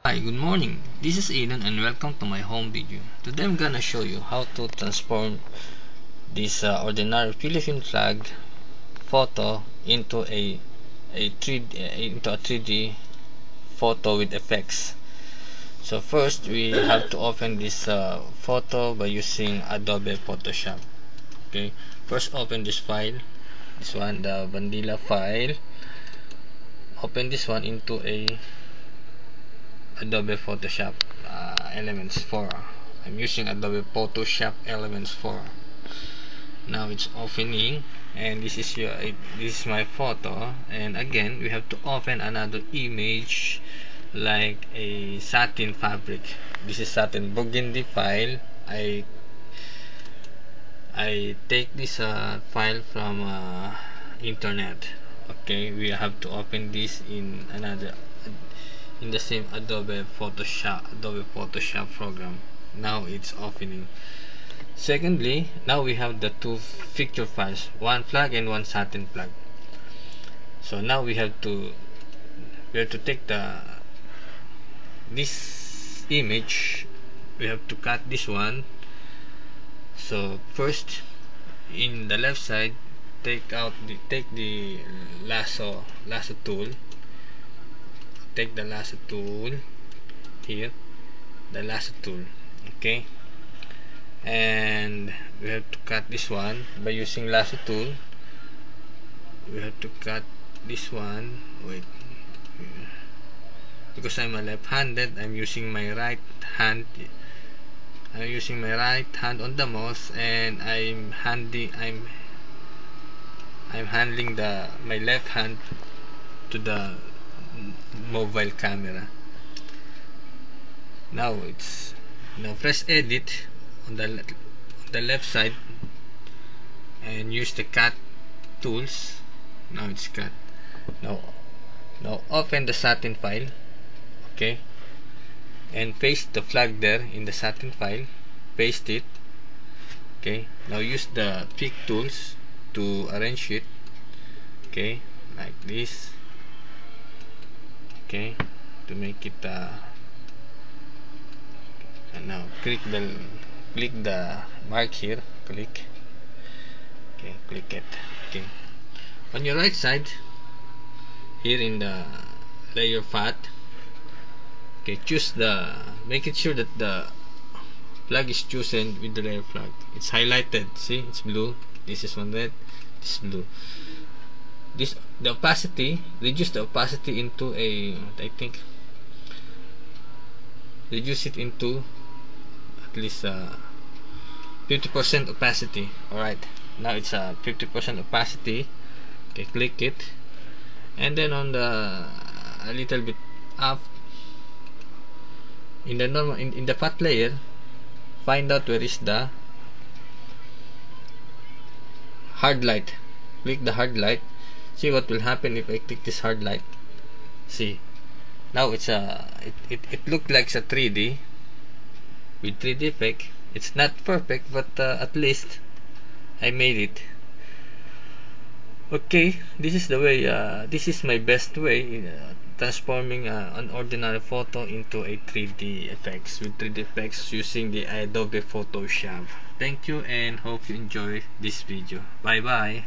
Hi, good morning. This is Aiden and welcome to my home video. Today I'm gonna show you how to transform this ordinary Philippine flag photo into a 3D photo with effects. So first we have to open this photo by using Adobe Photoshop. Okay, first open this file, this one, the Bandila file. Open this one into a Adobe Photoshop Elements 4. I'm using Adobe Photoshop Elements 4. Now it's opening, and this is my photo. And again, we have to open another image like a satin fabric. This is satin burgundy file. I take this file from internet. Okay, we have to open this in the same Adobe Photoshop program. Now it's opening. Secondly, now we have the two picture files, one flag and one satin flag. So now we have to take this image. We have to cut this one. So first, in the left side, take the lasso tool. Take the lasso tool here, the lasso tool. Okay, and we have to cut this one by using lasso tool. We have to cut this one. Wait, because I'm a left-handed, I'm using my right hand. I'm using my right hand on the mouse, and I'm handling my left hand to the mobile camera. Now press edit on the left side and use the cut tools. Now it's cut. Now open the satin file. Okay, and paste the flag there in the satin file. Paste it. Okay, now use the pick tools to arrange it. Okay, like this. Okay, to make it and now click the mark here. Click. Okay, click it. Okay, on your right side here in the layer path. Okay, make it sure that the flag is chosen with the layer flag. It's highlighted. See, it's blue. This is one red. This is blue. The opacity, reduce the opacity into reduce it into at least 50% opacity. Alright, now it's 50% opacity. Okay, click it, and then on a little bit up in the normal in the path layer, find out where is the hard light. Click the hard light. See what will happen if I click this hard light. See, now it's it looked like a 3D with 3D effect. It's not perfect, but at least I made it. Okay, this is the way. This is my best way in transforming an ordinary photo into a 3D effects with 3D effects using the Adobe Photoshop. Thank you and hope you enjoy this video. Bye bye.